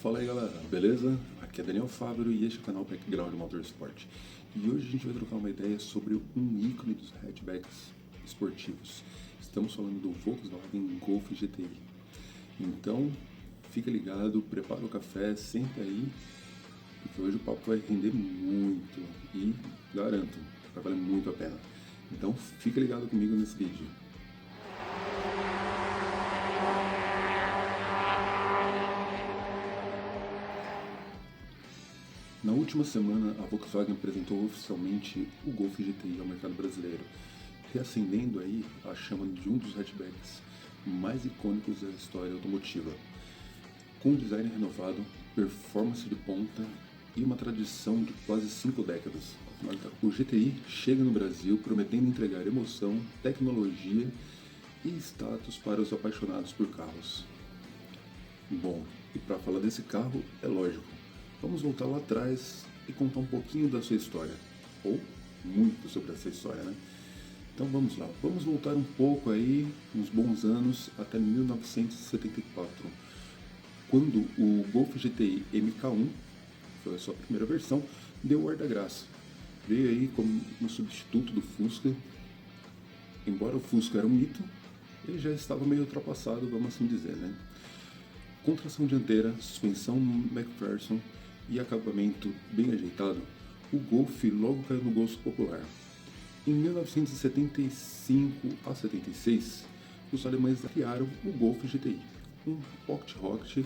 Fala aí galera, beleza? Aqui é Daniel Fábio e este é o canal Background Motorsport. E hoje a gente vai trocar uma ideia sobre um ícone dos hatchbacks esportivos. Estamos falando do Volkswagen Golf GTI. Então, fica ligado, prepara o café, senta aí, porque hoje o papo vai render muito e garanto, vai valer muito a pena. Então, fica ligado comigo nesse vídeo. Na última semana, a Volkswagen apresentou oficialmente o Golf GTI ao mercado brasileiro, reacendendo aí a chama de um dos hatchbacks mais icônicos da história automotiva. Com um design renovado, performance de ponta e uma tradição de quase 5 décadas. O GTI chega no Brasil prometendo entregar emoção, tecnologia e status para os apaixonados por carros. Bom, e para falar desse carro, é lógico, vamos voltar lá atrás e contar um pouquinho da sua história, ou muito sobre essa história, né? Então vamos lá, vamos voltar um pouco aí, uns bons anos, até 1974, quando o Golf GTI MK1, foi a sua primeira versão, deu o ar da graça. Veio aí como um substituto do Fusca. Embora o Fusca era um mito, ele já estava meio ultrapassado, vamos assim dizer, né? Com tração dianteira, suspensão McPherson e acabamento bem ajeitado, o Golf logo caiu no gosto popular. Em 1975 a 76, os alemães criaram o Golf GTI, um pocket rocket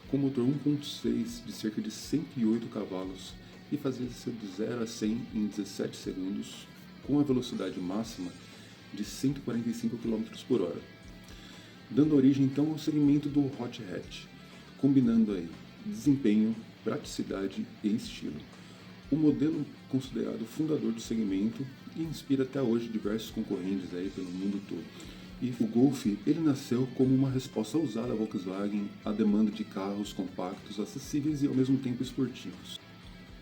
com motor 1.6 de cerca de 108 cavalos e fazia de 0 a 100 em 17 segundos, com a velocidade máxima de 145 km por hora, dando origem então ao segmento do hot hatch, combinando aí desempenho, praticidade e estilo. O modelo considerado fundador do segmento e inspira até hoje diversos concorrentes aí pelo mundo todo. E o Golf, ele nasceu como uma resposta ousada da Volkswagen à demanda de carros compactos, acessíveis e ao mesmo tempo esportivos.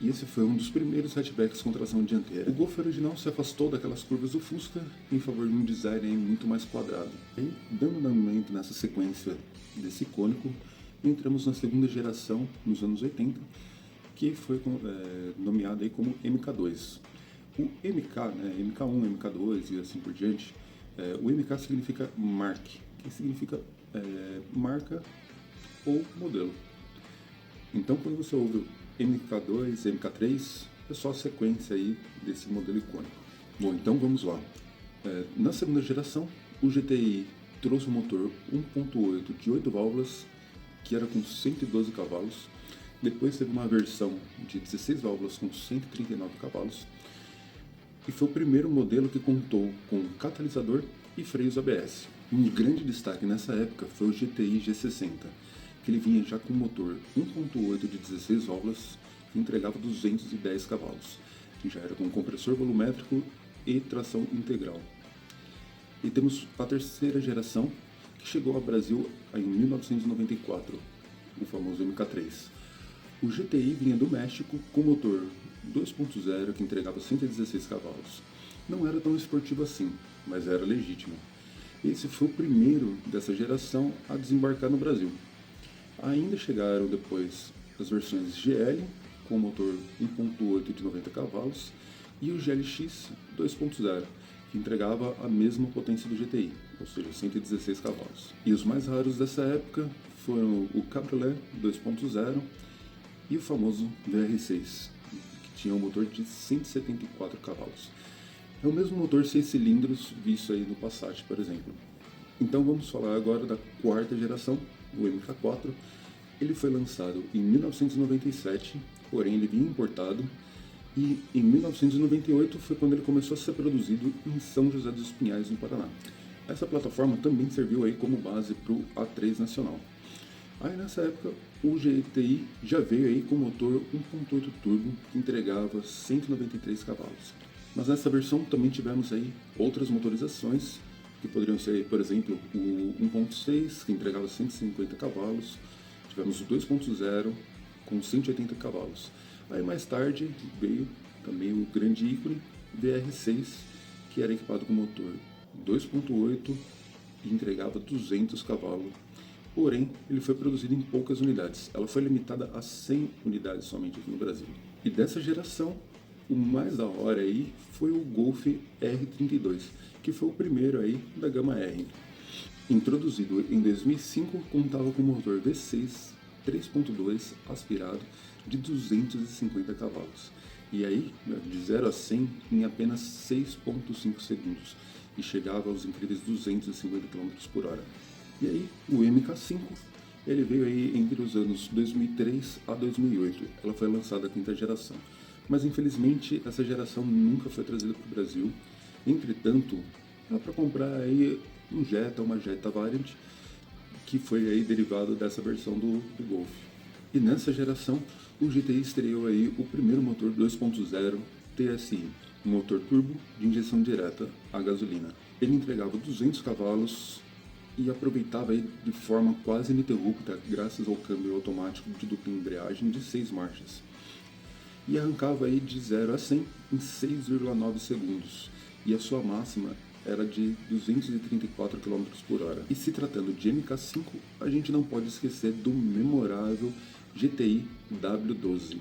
E esse foi um dos primeiros hatchbacks com tração dianteira. O Golf original se afastou daquelas curvas do Fusca em favor de um design muito mais quadrado. E, dando andamento nessa sequência desse icônico, entramos na segunda geração, nos anos 80, que foi nomeada aí como MK2. O MK, né, MK1, MK2 e assim por diante, o MK significa Mark, que significa marca ou modelo. Então, quando você ouve MK2, MK3, é só a sequência aí desse modelo icônico. Bom, então vamos lá. Na segunda geração, o GTI trouxe um motor 1.8 de 8 válvulas, que era com 112 cavalos. Depois teve uma versão de 16 válvulas com 139 cavalos. E foi o primeiro modelo que contou com catalisador e freios ABS. Um grande destaque nessa época foi o GTI G60, que ele vinha já com motor 1.8 de 16 válvulas que entregava 210 cavalos, que já era com compressor volumétrico e tração integral. E temos a terceira geração, que chegou ao Brasil em 1994, o famoso MK3. O GTI vinha do México com motor 2.0 que entregava 116 cavalos. Não era tão esportivo assim, mas era legítimo. Esse foi o primeiro dessa geração a desembarcar no Brasil. Ainda chegaram depois as versões GL, com motor 1.8 de 90 cavalos, e o GLX 2.0, que entregava a mesma potência do GTI, ou seja, 116 cavalos. E os mais raros dessa época foram o Cabriolet 2.0 e o famoso VR6, que tinha um motor de 174 cavalos. É o mesmo motor 6 cilindros visto aí no Passat, por exemplo. Então vamos falar agora da quarta geração, o MK4. Ele foi lançado em 1997, porém ele vinha importado, e em 1998 foi quando ele começou a ser produzido em São José dos Pinhais, no Paraná. Essa plataforma também serviu aí como base para o A3 nacional. Aí nessa época o GTI já veio aí com motor 1.8 turbo que entregava 193 cavalos. Mas nessa versão também tivemos aí outras motorizações, que poderiam ser, por exemplo, o 1.6, que entregava 150 cavalos, tivemos o 2.0 com 180 cavalos. Aí mais tarde veio também o grande ícone VR6, que era equipado com motor 2.8 e entregava 200 cavalos Porém, ele foi produzido em poucas unidades. Ela foi limitada a 100 unidades somente aqui no Brasil. E dessa geração, o mais da hora aí foi o Golf R32, que foi o primeiro aí da gama R. Introduzido em 2005, contava com motor V6 3.2 aspirado de 250 cavalos. E aí, de 0 a 100 em apenas 6.5 segundos. E chegava aos incríveis 250 km por hora. E aí, o MK5, ele veio aí entre os anos 2003 a 2008. Ela foi lançada a quinta geração. Mas infelizmente, essa geração nunca foi trazida para o Brasil. Entretanto, dá para comprar aí um Jetta, uma Jetta Variant, que foi aí derivado dessa versão do Golf. E nessa geração, o GTI estreou aí o primeiro motor 2.0 TSI, um motor turbo de injeção direta a gasolina. Ele entregava 200 cavalos e aproveitava aí de forma quase ininterrupta graças ao câmbio automático de dupla embreagem de 6 marchas. E arrancava aí de 0 a 100 em 6,9 segundos. E a sua máxima era de 234 km por hora. E se tratando de MK5, a gente não pode esquecer do memorável GTI W12.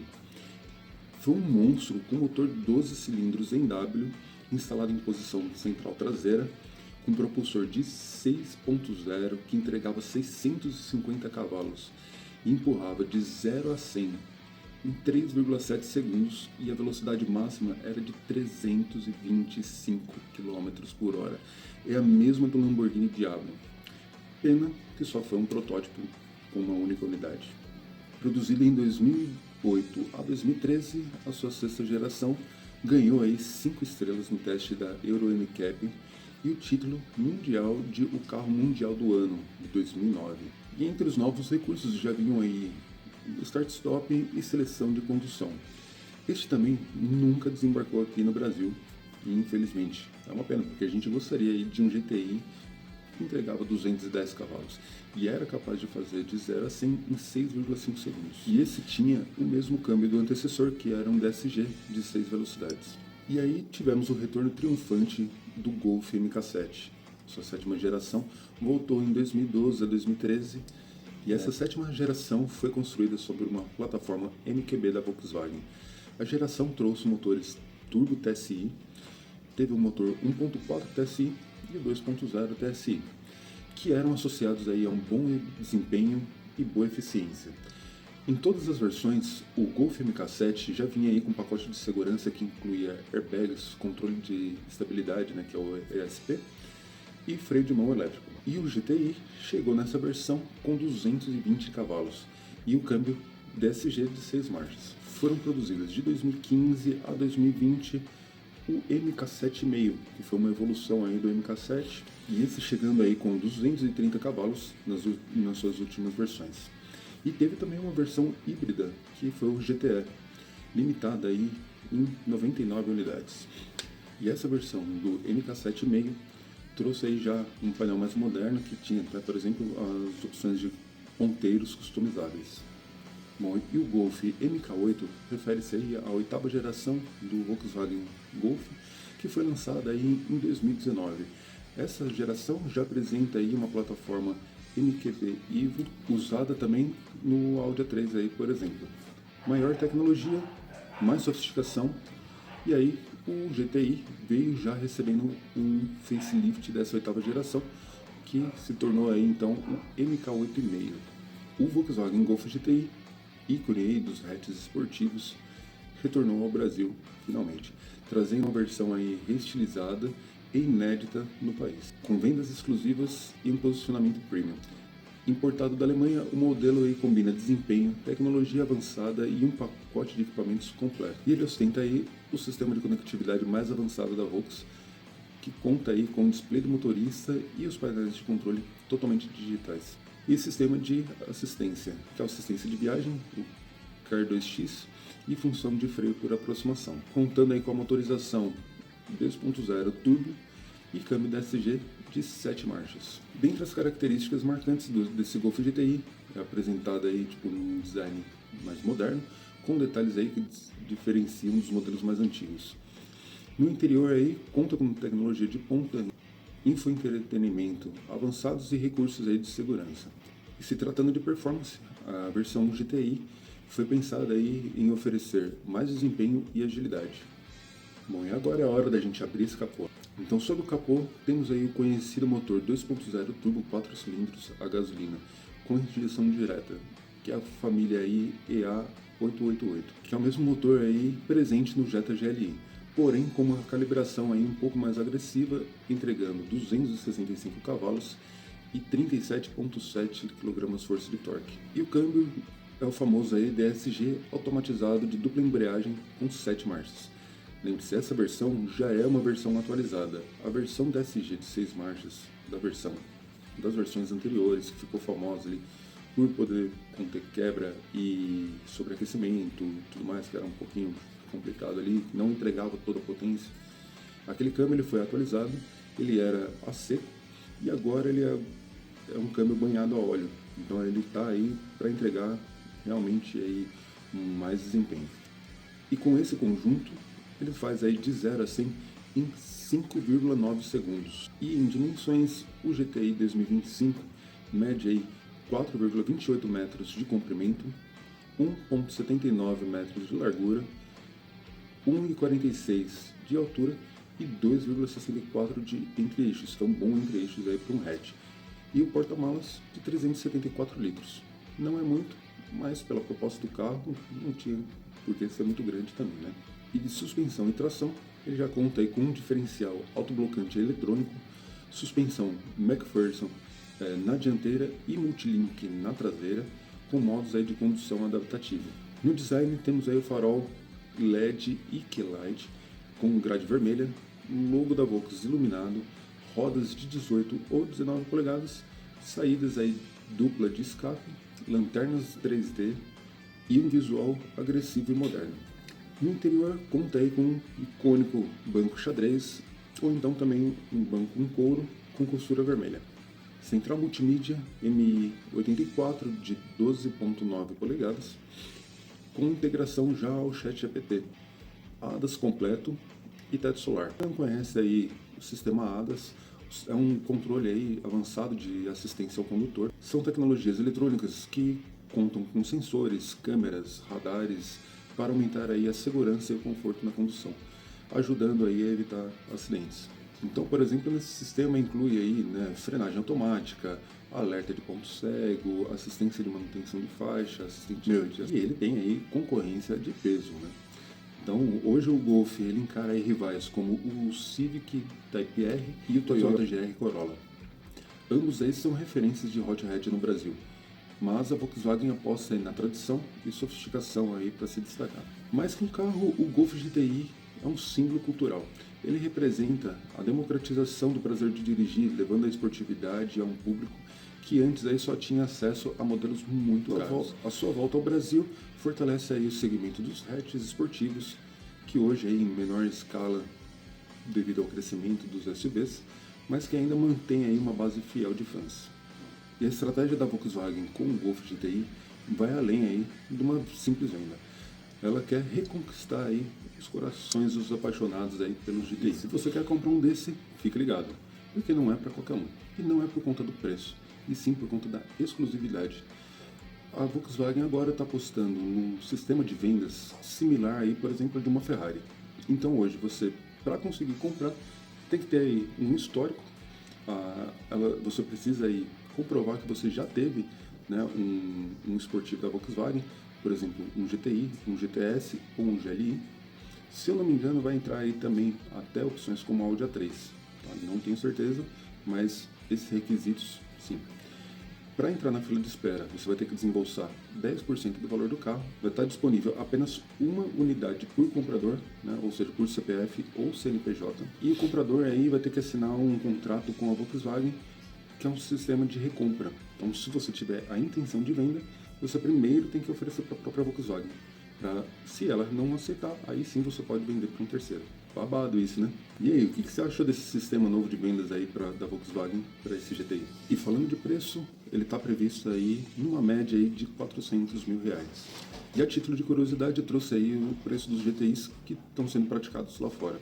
Foi um monstro com motor 12 cilindros em W, instalado em posição central traseira, com propulsor de 6.0 que entregava 650 cavalos e empurrava de 0 a 100 em 3,7 segundos e a velocidade máxima era de 325 km por hora. É a mesma do Lamborghini Diablo. Pena que só foi um protótipo com uma única unidade. Produzido em 2008 a 2013, a sua sexta geração ganhou aí 5 estrelas no teste da Euro NCAP e o título mundial de o carro mundial do ano, de 2009. E entre os novos recursos já vinham aí start-stop e seleção de condução. Este também nunca desembarcou aqui no Brasil, e infelizmente é uma pena, porque a gente gostaria aí de um GTI que entregava 210 cavalos e era capaz de fazer de 0 a 100 em 6,5 segundos. E esse tinha o mesmo câmbio do antecessor, que era um DSG de 6 velocidades. E aí tivemos o retorno triunfante do Golf MK7. Sua sétima geração voltou em 2012 a 2013 e essa sétima geração foi construída sobre uma plataforma MQB da Volkswagen. A geração trouxe motores Turbo TSI, teve o motor 1.4 TSI e o 2.0 TSI, que eram associados aí a um bom desempenho e boa eficiência. Em todas as versões, o Golf MK7 já vinha aí com um pacote de segurança que incluía airbags, controle de estabilidade, que é o ESP, e freio de mão elétrico. E o GTI chegou nessa versão com 220 cavalos e o câmbio DSG de 6 marchas. Foram produzidas de 2015 a 2020 o MK7,5, que foi uma evolução aí do MK7, e esse chegando aí com 230 cavalos nas suas últimas versões. E teve também uma versão híbrida, que foi o GTE, limitada aí em 99 unidades. E essa versão do MK7,5 trouxe aí já um painel mais moderno, que tinha, por exemplo, as opções de ponteiros customizáveis. Bom, e o Golf MK8 refere-se aí à oitava geração do Volkswagen Golf, que foi lançada aí em 2019. Essa geração já apresenta aí uma plataforma MQB Evo, usada também no Audi A3 aí, por exemplo. Maior tecnologia, mais sofisticação, e aí o GTI veio já recebendo um facelift dessa oitava geração, que se tornou aí então o MK8,5. O Volkswagen Golf GTI, ícone aí dos hatches esportivos, retornou ao Brasil finalmente, trazendo uma versão aí reestilizada e inédita no país, com vendas exclusivas e um posicionamento premium. Importado da Alemanha, o modelo aí combina desempenho, tecnologia avançada e um pacote de equipamentos completo. E ele ostenta aí o sistema de conectividade mais avançado da Volkswagen, que conta aí com o display do motorista e os painéis de controle totalmente digitais. E sistema de assistência, que é a assistência de viagem, o CAR 2X, e função de freio por aproximação, contando aí com a motorização 2.0 turbo e câmbio DSG de 7 marchas. Dentre as características marcantes desse Golf GTI, é apresentada aí num design mais moderno, com detalhes aí que diferenciam dos modelos mais antigos. No interior aí conta com tecnologia de ponta, infoentretenimento avançados e recursos aí de segurança. E se tratando de performance, a versão GTI foi pensada aí em oferecer mais desempenho e agilidade. Bom, e agora é a hora da gente abrir esse capô. Então, sob o capô, temos aí o conhecido motor 2.0 turbo 4 cilindros a gasolina com injeção direta, que é a família aí EA888, que é o mesmo motor aí presente no Jetta GLI, porém com uma calibração aí um pouco mais agressiva, entregando 265 cavalos e 37,7 kgf de torque. E o câmbio é o famoso aí DSG automatizado de dupla embreagem com 7 marchas. Lembre-se, essa versão já é uma versão atualizada. A versão DSG de 6 marchas das versões anteriores, que ficou famosa ali por poder conter quebra e sobreaquecimento e tudo mais, que era um pouquinho complicado ali, não entregava toda a potência. Aquele câmbio ele foi atualizado, ele era a seco e agora ele é um câmbio banhado a óleo. Então ele está aí para entregar realmente aí mais desempenho. E com esse conjunto, ele faz aí de 0 a 100 em 5,9 segundos. E em dimensões, o GTI 2025 mede aí 4,28 metros de comprimento, 1,79 metros de largura, 1,46 de altura e 2,64 de entre-eixos, então bom entre-eixos aí para um hatch. E o porta-malas de 374 litros. Não é muito, mas pela proposta do carro não tinha por que ser muito grande também, né? E de suspensão e tração, ele já conta aí com um diferencial autoblocante eletrônico, suspensão McPherson na dianteira e multilink na traseira, com modos aí de condução adaptativa. No design temos aí o farol LED e Keylight com grade vermelha, logo da Volks iluminado, rodas de 18 ou 19 polegadas, saídas aí dupla de escape, lanternas 3D e um visual agressivo e moderno. No interior conta aí com um icônico banco xadrez, ou então também um banco em couro com costura vermelha. Central multimídia MI 84 de 12,9 polegadas, com integração já ao ChatGPT, ADAS completo e teto solar. Quem não conhece aí o sistema ADAS, é um controle aí avançado de assistência ao condutor. São tecnologias eletrônicas que contam com sensores, câmeras, radares, para aumentar aí a segurança e o conforto na condução, ajudando aí a evitar acidentes. Então, por exemplo, nesse sistema inclui aí, né, frenagem automática, alerta de ponto cego, assistência de manutenção de faixa, assistente de... E ele tem aí concorrência de peso, né? Então, hoje o Golf ele encara aí rivais como o Civic Type-R e o Toyota GR Corolla. Ambos esses são referências de hot hatch no Brasil, mas a Volkswagen aposta na tradição e sofisticação aí para se destacar. Mais que um carro, o Golf GTI é um símbolo cultural. Ele representa a democratização do prazer de dirigir, levando a esportividade a um público que antes aí só tinha acesso a modelos muito caros. A sua volta ao Brasil fortalece aí o segmento dos hatches esportivos, que hoje aí em menor escala devido ao crescimento dos SUVs, mas que ainda mantém aí uma base fiel de fãs. E a estratégia da Volkswagen com o Golf GTI vai além aí de uma simples venda. Ela quer reconquistar aí os corações dos apaixonados aí pelo GTI. Se você quer comprar um desse, fique ligado, porque não é para qualquer um. E não é por conta do preço, e sim por conta da exclusividade. A Volkswagen agora está apostando num sistema de vendas similar aí, por exemplo, de uma Ferrari. Então hoje você, para conseguir comprar, tem que ter aí um histórico. Você precisa aí comprovar que você já teve, né, um esportivo da Volkswagen, por exemplo, um GTI, um GTS ou um GLI. Se eu não me engano, vai entrar aí também até opções como Audi A3. Tá? Não tenho certeza, mas esses requisitos, sim. Para entrar na fila de espera, você vai ter que desembolsar 10% do valor do carro. Vai estar disponível apenas uma unidade por comprador, né? Ou seja, por CPF ou CNPJ. E o comprador aí vai ter que assinar um contrato com a Volkswagen, que é um sistema de recompra. Então, se você tiver a intenção de venda, você primeiro tem que oferecer para a própria Volkswagen. Se ela não aceitar, aí sim você pode vender para um terceiro. Babado isso, né? E aí, o que você achou desse sistema novo de vendas aí da Volkswagen para esse GTI? E falando de preço, ele está previsto aí numa média aí de R$400 mil. E a título de curiosidade, eu trouxe aí o preço dos GTIs que estão sendo praticados lá fora.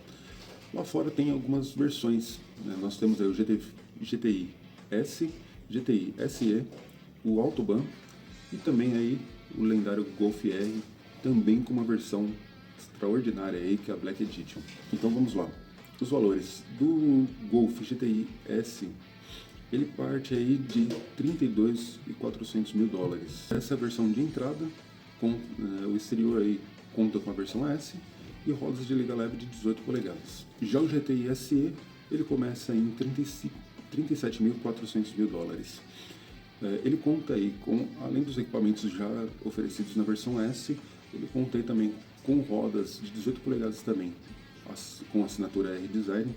Lá fora tem algumas versões, né? Nós temos aí o GTI S, GTI SE, o Autobahn e também aí o lendário Golf R, também com uma versão extraordinária aí, que é a Black Edition. Então vamos lá. Os valores do Golf GTI S, ele parte aí de 32.400 mil dólares. Essa é a versão de entrada, com o exterior aí conta com a versão S e rodas de liga leve de 18 polegadas. Já o GTI SE, ele começa em 37.400 mil dólares. Ele conta aí com, além dos equipamentos já oferecidos na versão S, ele conta aí também com rodas de 18 polegadas também, com assinatura R-Design,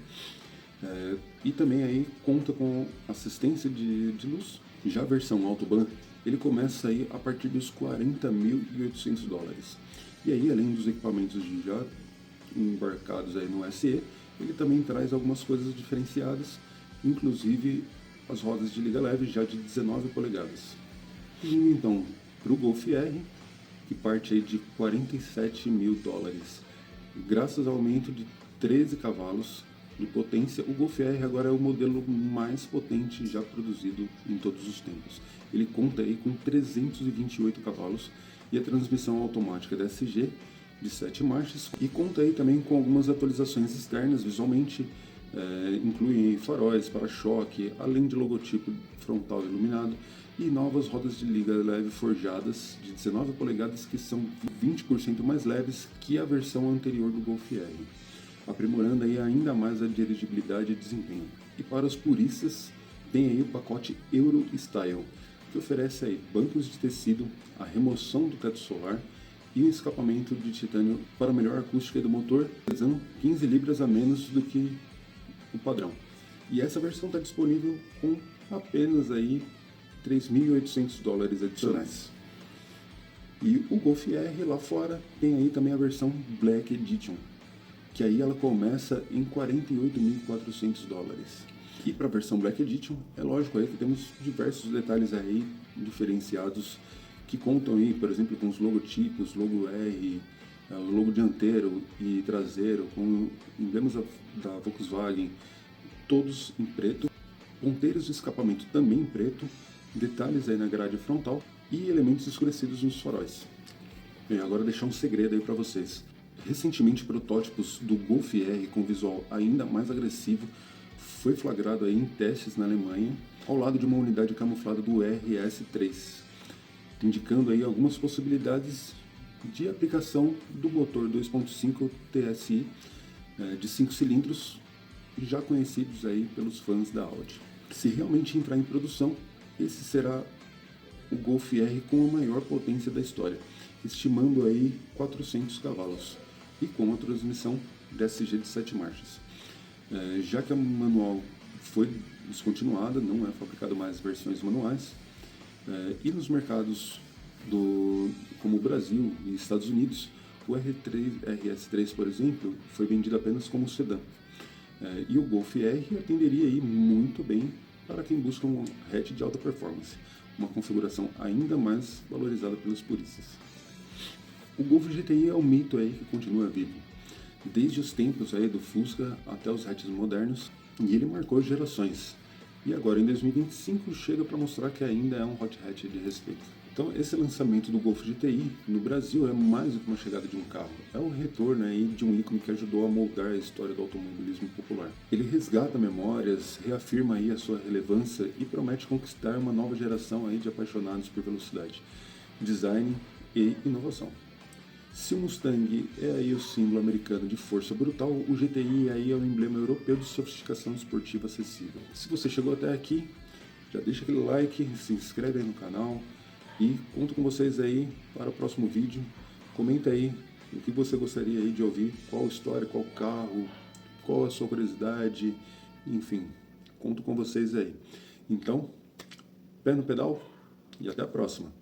e também aí conta com assistência de luz. Já a versão Autobahn, ele começa aí a partir dos 40.800 dólares. E aí, além dos equipamentos já embarcados aí no SE, ele também traz algumas coisas diferenciadas, inclusive as rodas de liga leve já de 19 polegadas. E então, para o Golf R, que parte aí de 47 mil dólares, graças ao aumento de 13 cavalos de potência, o Golf R agora é o modelo mais potente já produzido em todos os tempos. Ele conta aí com 328 cavalos e a transmissão automática DSG de 7 marchas, e conta aí também com algumas atualizações externas visualmente, incluem faróis, para-choque, além de logotipo frontal iluminado e novas rodas de liga leve forjadas de 19 polegadas que são 20% mais leves que a versão anterior do Golf R, aprimorando aí ainda mais a dirigibilidade e desempenho. E para os puristas, tem aí o pacote Euro Style, que oferece aí bancos de tecido, a remoção do teto solar e um escapamento de titânio para a melhor acústica do motor, pesando 15 libras a menos do que o padrão. E essa versão está disponível com apenas aí 3.800 dólares adicionais. E o Golf R lá fora tem aí também a versão Black Edition, que aí ela começa em 48.400 dólares. E para a versão Black Edition, é lógico aí que temos diversos detalhes aí diferenciados que contam aí, por exemplo, com os logotipos, logo R, o logo dianteiro e traseiro, com emblemas da Volkswagen, todos em preto, ponteiros de escapamento também em preto, detalhes aí na grade frontal e elementos escurecidos nos faróis. Bem, agora deixar um segredo aí para vocês. Recentemente, protótipos do Golf R com visual ainda mais agressivo foi flagrado aí em testes na Alemanha, ao lado de uma unidade camuflada do RS3, indicando aí algumas possibilidades de aplicação do motor 2.5 TSI de 5 cilindros, já conhecidos aí pelos fãs da Audi. Se realmente entrar em produção, esse será o Golf R com a maior potência da história, estimando aí 400 cavalos e com a transmissão DSG de 7 marchas. Já que a manual foi descontinuada, não é fabricado mais versões manuais, e nos mercados como o Brasil e Estados Unidos, o RS3, por exemplo, foi vendido apenas como sedã. E o Golf R atenderia aí muito bem para quem busca um hatch de alta performance, uma configuração ainda mais valorizada pelos puristas. O Golf GTI é um mito aí que continua vivo, desde os tempos aí do Fusca até os hatches modernos, e ele marcou gerações. E agora em 2025 chega para mostrar que ainda é um hot hatch de respeito. Então esse lançamento do Golf GTI no Brasil é mais do que uma chegada de um carro, é um retorno aí de um ícone que ajudou a moldar a história do automobilismo popular. Ele resgata memórias, reafirma aí a sua relevância e promete conquistar uma nova geração aí de apaixonados por velocidade, design e inovação. Se o Mustang é aí o símbolo americano de força brutal, o GTI aí é o emblema europeu de sofisticação esportiva acessível. Se você chegou até aqui, já deixa aquele like, se inscreve aí no canal e conto com vocês aí para o próximo vídeo. Comenta aí o que você gostaria aí de ouvir, qual história, qual carro, qual a sua curiosidade, enfim, conto com vocês aí. Então, pé no pedal e até a próxima.